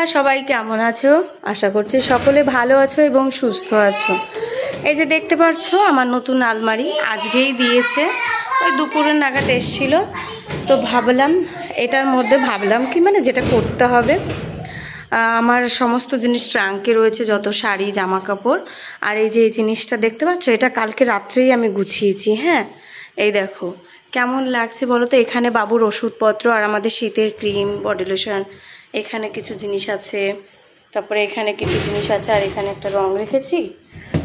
বন্ধুরা সবাই কেমন আছো? আশা করছি সকলে ভালো আছো এবং সুস্থ আছো। এই যে দেখতে পাচ্ছ আমার নতুন আলমারি আজকেই দিয়েছে, ওই দুপুরের নাগাদ এসেছিল। তো ভাবলাম এটার মধ্যে কি মানে যেটা করতে হবে, আমার সমস্ত জিনিস ট্রাঙ্কে রয়েছে, যত শাড়ি জামা কাপড়। আর এই যে এই জিনিসটা দেখতে পাচ্ছ, এটা কালকে রাত্রেই আমি গুছিয়েছি। হ্যাঁ, এই দেখো কেমন লাগছে বলো তো। এখানে বাবুর ওষুধপত্র আর আমাদের শীতের ক্রিম, বডি লোশন, এখানে কিছু জিনিস আছে, তারপরে এখানে কিছু জিনিস আছে, আর এখানে একটা রং রেখেছি।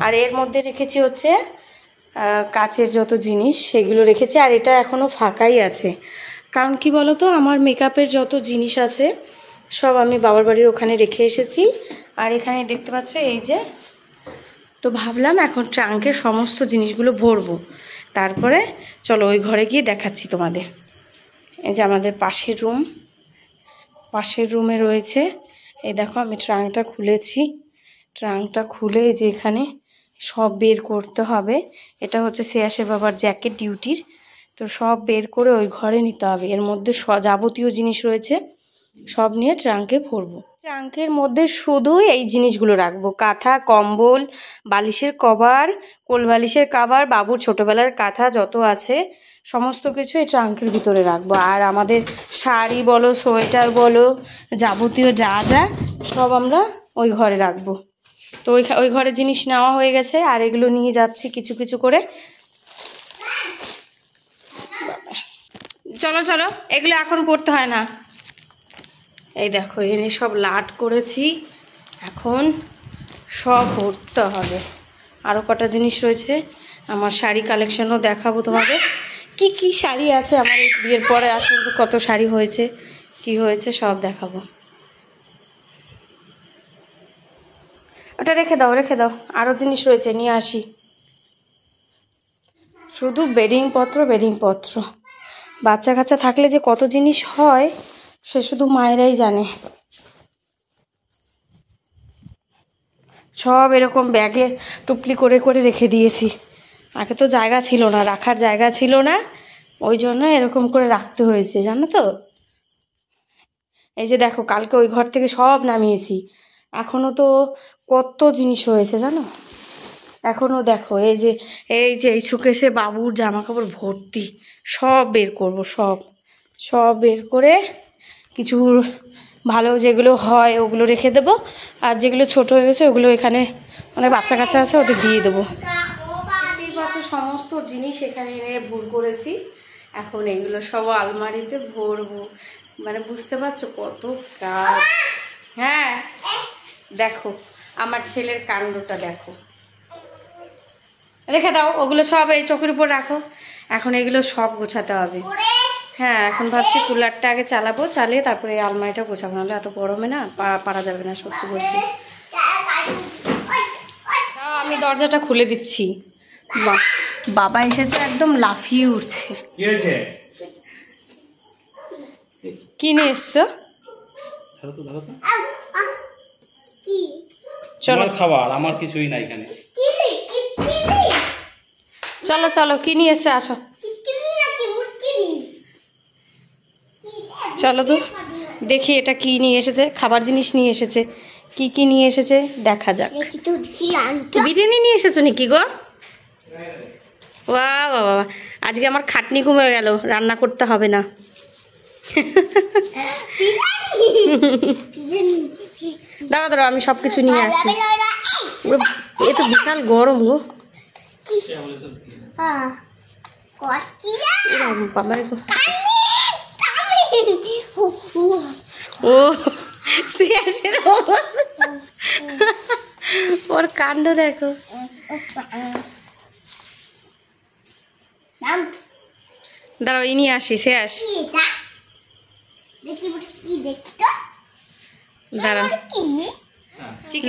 আর এর মধ্যে রেখেছি হচ্ছে কাচের যত জিনিস সেগুলো রেখেছি। আর এটা এখনও ফাঁকাই আছে, কারণ কি বলো তো, আমার মেকআপের যত জিনিস আছে সব আমি বাবার বাড়ির ওখানে রেখে এসেছি। আর এখানে দেখতে পাচ্ছ এই যে, তো ভাবলাম এখন ট্রাঙ্কের সমস্ত জিনিসগুলো ভরবো, তারপরে চলো ওই ঘরে গিয়ে দেখাচ্ছি তোমাদের। এই যে আমাদের পাশের রুমে রয়েছে, এই দেখো আমি ট্রাঙ্কটা খুলেছি। ট্রাঙ্কটা খুলে এই যে এখানে সব বের করতে হবে। এটা হচ্ছে শ্রেয়াসের বাবার জ্যাকেট ডিউটির, তো সব বের করে ওই ঘরে নিতে হবে। এর মধ্যে যাবতীয় জিনিস রয়েছে, সব নিয়ে ট্রাঙ্কে ভরবো। ট্রাঙ্কের মধ্যে শুধু এই জিনিসগুলো রাখবো: কাঁথা, কম্বল, বালিশের কভার, কোল বালিশের কভার, বাবুর ছোটোবেলার কাঁথা যত আছে সমস্ত কিছু এই ট্রাঙ্কের ভিতরে রাখবো। আর আমাদের শাড়ি বলো, সোয়েটার বলো, যাবতীয় যা যা সব আমরা ওই ঘরে রাখবো। তো ওই ঘরে জিনিস নেওয়া হয়ে গেছে, আর এগুলো নিয়ে যাচ্ছি কিছু কিছু করে। চলো চলো, এগুলো এখন পড়তে হয় না। এই দেখো এনে সব লাট করেছি, এখন সব ভরতে হবে। আরও কটা জিনিস রয়েছে, আমার শাড়ি কালেকশনও দেখাবো তোমাদের। কি কি শাড়ি আছে আমার এই বিয়ের পরে, আসলে কত শাড়ি হয়েছে, কি হয়েছে সব দেখাবো। ওটা রেখে দাও, আরও জিনিস রয়েছে, নিয়ে আসি। শুধু বেডিংপত্র। বাচ্চা কাচ্চা থাকলে যে কত জিনিস হয় সে শুধু মায়েরাই জানে। সব এরকম ব্যাগে টুপলি করে করে রেখে দিয়েছি। আগে তো জায়গা ছিল না, রাখার জায়গা ছিল না, ওই জন্য এরকম করে রাখতে হয়েছে, জানো তো। এই যে দেখো কালকে ওই ঘর থেকে সব নামিয়েছি, এখনও তো কত জিনিস রয়েছে জানো। এখনও দেখো এই যে এই সুকেশে বাবুর জামা কাপড় ভর্তি, সব বের করব, সব বের করে কিছু ভালো যেগুলো হয় ওগুলো রেখে দেবো, আর যেগুলো ছোট হয়ে গেছে ওগুলো এখানে অনেক বাচ্চা কাচ্চা আছে ওদের দিয়ে দেবো। সমস্ত জিনিস এখানে এনে ভুল করেছি, এখন এগুলো সব আলমারিতে ভরবো। মানে বুঝতে পারছো কত কাজ। হ্যাঁ দেখো আমার ছেলের কাণ্ডটা দেখো। রেখে দাও ওগুলো সব, এই চোখের উপর রাখো। এখন এগুলো সব গোছাতে হবে। হ্যাঁ এখন ভাবছি কুলারটা আগে চালাবো, চালিয়ে তারপরে এই আলমারিটা গোছাবো, নাহলে এত গরমে না পারা যাবে না, সত্যি বলছি। আমি দরজাটা খুলে দিচ্ছি। বাবা এসেছে, একদম লাফিয়ে উঠছে। কি নিয়ে এসছো? চলো খাবার, আমার কিছুই নাই এখানে। চলো চলো, কি নিয়ে এসছে আসো। চলো তো দেখি এটা কি নিয়ে এসেছে, খাবার জিনিস নিয়ে এসেছে। কি কি নিয়ে এসেছে দেখা যাক। বিরিয়ানি নিয়ে এসেছো নাকি গো? বাহ বাবা, আজকে আমার খাটনি কমে গেল, রান্না করতে হবে না। দাঁড়াও আমি সব কিছু নিয়ে আসি। এ তো বিশাল গরম গো। ও ওর কাণ্ড দেখো। দাঁড়াও এই নিয়ে আসি, শেষ। দাঁড়াও,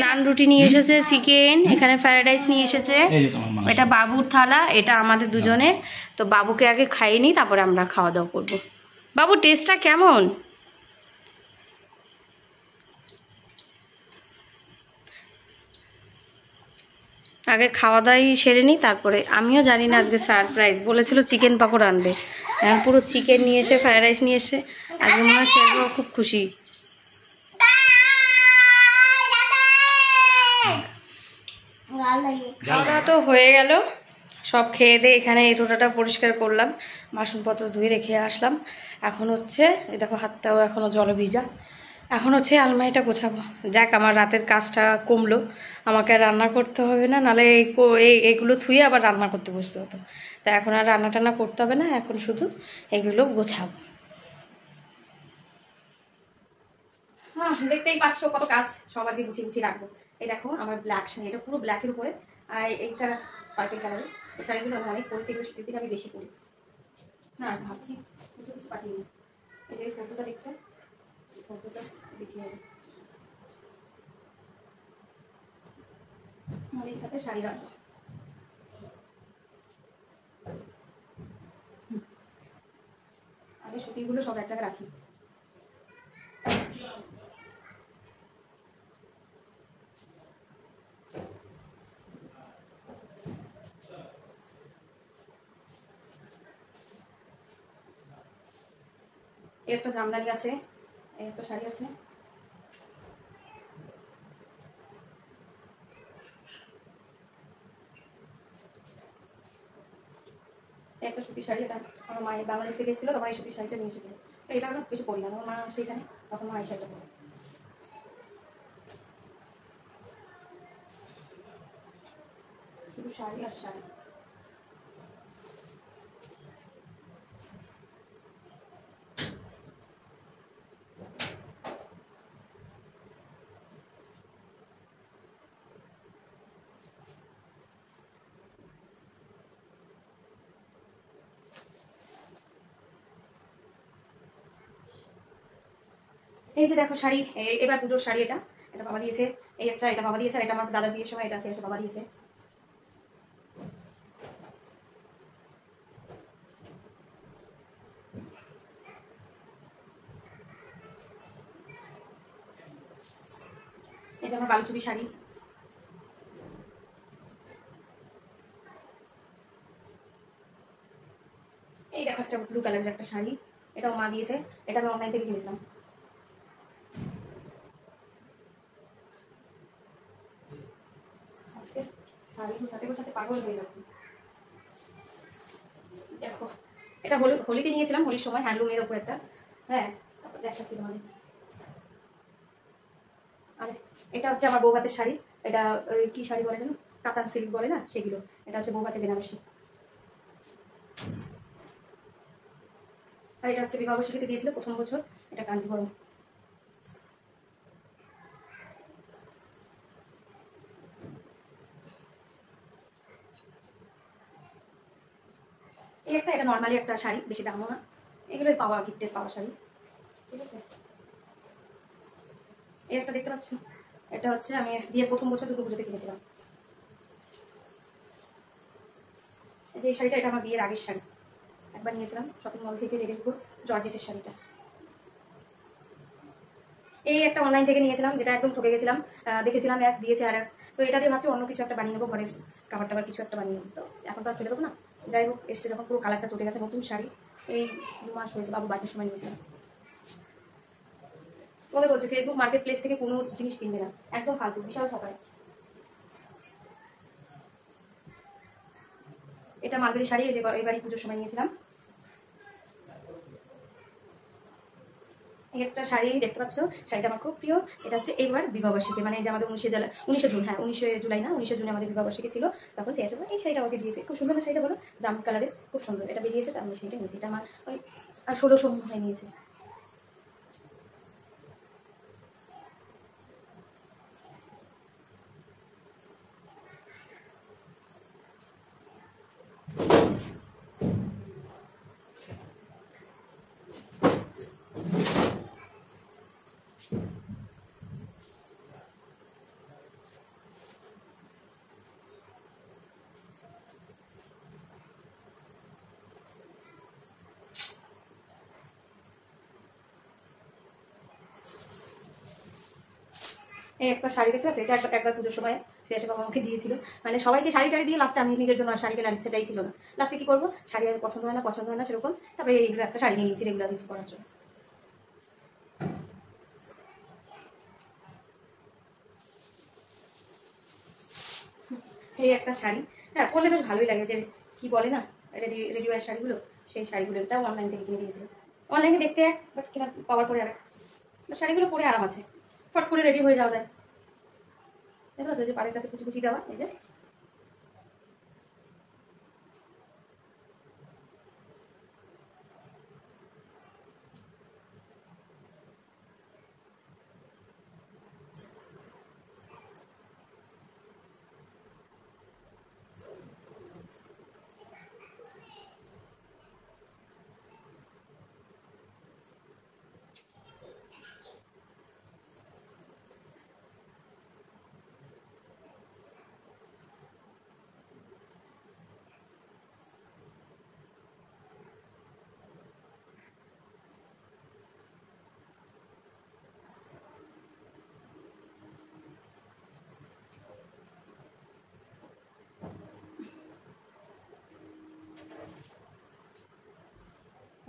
নান রুটি নিয়ে এসেছে, চিকেন, এখানে ফ্রাইড রাইস নিয়ে এসেছে। এটা বাবুর থালা, এটা আমাদের দুজনের। তো বাবুকে আগে খাইয়ে নিই, তারপরে আমরা খাওয়া দাওয়া করবো। বাবু টেস্টটা কেমন? আগে খাওয়া দাওয়াই সেরে নিই, তারপরে। আমিও জানি না আজকে সারপ্রাইজ, বলেছিল চিকেন পাকোড়া আনবে, পুরো চিকেন নিয়ে এসে ফ্রাইড রাইস নিয়ে এসে। আজকে মনে হয় সেরকম খুব খুশি। খাওয়া দাওয়া তো হয়ে গেল, সব খেয়ে দিয়ে এখানে এই টোটাটা পরিষ্কার করলাম, বাসনপত্র ধুয়ে রেখে আসলাম। এখন হচ্ছে এই দেখো হাতটাও এখনও জলে ভিজা। এখন হচ্ছে আলমারিটা গোছাবো। যাক আমার রাতের কাজটা কমলো, আমাকে আর রান্না করতে হবে না, নাহলে এইগুলো থুয়ে আবার রান্না করতে বসতে হতো। তা এখন আর রান্না টান্না করতে হবে না, এখন শুধু এগুলো গোছাবো। হ্যাঁ দেখতেই পাচ্ছ কত কাজ, সব আগে গুছিয়ে গুছিয়ে রাখবো। এই দেখো আমার ব্ল্যাক শাড়ি, এটা পুরো ব্ল্যাকের উপরে, আর এইটা পার্পল কালারের। এই শাড়িগুলো আমি অনেক পরেছি, এগুলো শীতের দিকে আমি বেশি পরি না, ভাবছি কিছু কিছু পাঠিয়ে নিই। এই যে ফটোটা দেখছো, এই ফটোটা বিছিয়ে হবে আমার এই খাতে শাড়ি রাখবো। আগে সুতিগুলো সব এক জায়গায় রাখি। একটা জামদানি আছে, একটা শাড়ি আছে, একটা সুতি শাড়ি। এটা আমার মায়ের বাংলাদেশ থেকে এসেছিল, তখন এই সুতির শাড়িটা নিয়ে এসেছিল। তো এটা আমরা বেশি পরি না, আমার মা সেইখানে তখন মা এই শাড়িটা পরে। শুধু শাড়ি আর শাড়ি। এই যে দেখো শাড়ি, এবার পুজোর শাড়ি, এটা এটা বাবা দিয়েছে। এই একটা এটা বাবা দিয়েছে, আর এটা আমার দাদার বিয়ের সময় এটা এসে বাবা দিয়েছে। এটা আমার বালুচুরি শাড়ি। এই দেখো একটা ব্লু কালারের একটা শাড়ি, এটাও মা দিয়েছে, এটা আমি অনলাইন থেকে কিনেছিলাম। আজকে শাড়ি গোছাতে গোছাতে পাগল হয়ে যাবে। দেখো এটা হোলিতে নিয়েছিলাম, হোলির সময় হ্যান্ডলুমের ওপর একটা। হ্যাঁ তারপর দেখাচ্ছি তোমাদের। আর এটা হচ্ছে আমার বৌভাতের শাড়ি, এটা কি শাড়ি বলে যেন, কাতান সিল্ক বলে না, সেগুলো। এটা হচ্ছে বৌভাতের বেনারসি। আর এটা হচ্ছে বিবাহবার্ষিকীতে দিয়েছিল প্রথম বছর, এটা কাঞ্জিভরম। এই একটা, এটা নর্মালি একটা শাড়ি, বেশি দামও না, এগুলোই পাওয়া, গিফটের পাওয়া শাড়ি, ঠিক আছে। এই একটা দেখতে পাচ্ছ, এটা হচ্ছে আমি বিয়ের প্রথম বছর দুটো পুজোতে কিনেছিলাম। এই যে এই শাড়িটা, এটা আমার বিয়ের আগের শাড়ি, একবার নিয়েছিলাম শপিং মল থেকে, রেডের উপর জর্জেটের শাড়িটা। এই একটা অনলাইন থেকে নিয়েছিলাম, যেটা একদম ঠকে গেছিলাম, দেখেছিলাম এক দিয়েছে আর এক, তো এটা দিয়ে ভাবছি অন্য কিছু একটা বানিয়ে নেবো, ঘরের খাবার টাবার কিছু একটা বানিয়ে নেবো। তো এখন তো আর ফেলে দেবো না, যাই হোক এসছে যখন, পুরো কালারটা চটে গেছে। নতুন শাড়ি, এই 2 মাস হয়েছে, বাবু বাড়ির সময় নিয়েছিলাম। তোমাকে বলছি ফেসবুক মার্কেট প্লেস থেকে কোনো জিনিস কিনবে না, একদম ফালতু, বিশাল ঠকায়। এটা মালবেরি শাড়ি, এই যে এবারই পুজোর সময় নিয়েছিলাম। এই একটা শাড়ি দেখতে পাচ্ছ, শাড়িটা আমার খুব প্রিয়। এটা হচ্ছে এইবার বিবাহবার্ষিকী, মানে যে আমাদের 19 জুন, হ্যাঁ 19 জুলাই না, 19 জুনে আমাদের বিবাহবার্ষিকী ছিল, তখন সে আসলে এই শাড়িটা আমাকে দিয়েছে। খুব সুন্দর না শাড়িটা, বলো, জাম কালারের, খুব সুন্দর। এটা বেরিয়েছে, তার আমি শাড়িটা নিয়েছি। এটা আমার ওই 1600 হয়ে নিয়েছে। এই একটা শাড়ি দেখতে পাচ্ছ, এটা একবার পুজোর সময় সে এসে বাবা আমাকে দিয়েছিল। মানে সবাইকে শাড়ি টাড়ি দিয়ে লাস্টে আমি নিজের জন্য শাড়ি কেনার সেটাই ছিল না। লাস্টে কি করবো, শাড়ি আমি পছন্দ হয় না সেরকম, তারপরে এইগুলো একটা শাড়ি নিয়ে নিয়েছি রেগুলার ইউজ করার জন্য। এই একটা শাড়ি, হ্যাঁ পরলে বেশ ভালোই লাগে, যে কি বলে না রেডিওয়ার শাড়িগুলো, সেই শাড়িগুলো। এটাও অনলাইন থেকে কিনে দিয়েছিল, অনলাইনে দেখতে এক বাট কিনা পাওয়ার পরে আর শাড়িগুলো পরে আরাম আছে, ফট করে রেডি হয়ে যাওয়া যায়। দেখো যে পাড়ের কাছে কুচি কুচি দেওয়া, এই যে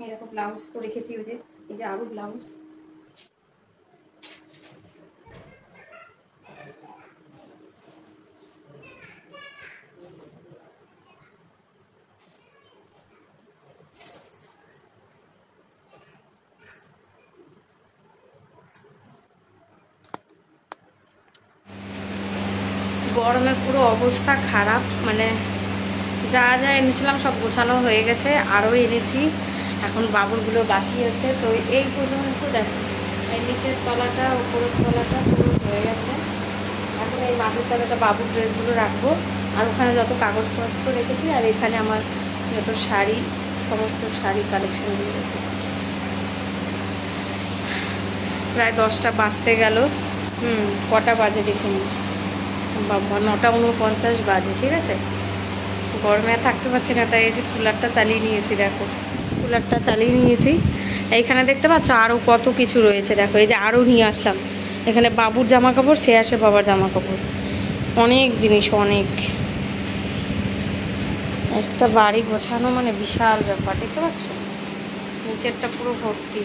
এরকম ব্লাউজ তো রেখেছি, ওই যে এই যে আরো ব্লাউজ। গরমে পুরো অবস্থা খারাপ, মানে যা যা এনেছিলাম সব গোছানো হয়ে গেছে, আরও এনেছি, এখন বাবুরগুলো বাকি আছে। তো এই পর্যন্ত দেখো, এই নিচের তলাটা উপরের তলাটা পুরো হয়ে গেছে। এখন এই মাঝের তলাটা বাবুর ড্রেসগুলো রাখবো, আর ওখানে যত কাগজপত্র রেখেছি, আর এখানে আমার যত শাড়ি, সমস্ত শাড়ি কালেকশনগুলো রেখেছি। প্রায় 10টা বাজতে গেল। কটা বাজে দেখুন, বাবা 9:49 বাজে, ঠিক আছে। গরমে আর থাকতে পারছি না, তাই এই যে কুলারটা চালিয়ে নিয়েছি। দেখো কুলারটা চালিয়ে নিয়েছি। এইখানে দেখতে পাচ্ছ আরও কত কিছু রয়েছে, দেখো এই যে আরও নিয়ে আসলাম। এখানে বাবুর জামা কাপড়, সে আসে বাবার জামা কাপড়, অনেক জিনিস, অনেক। একটা বাড়ি গোছানো মানে বিশাল ব্যাপার, দেখতে পাচ্ছ নিচেরটা পুরো ভর্তি।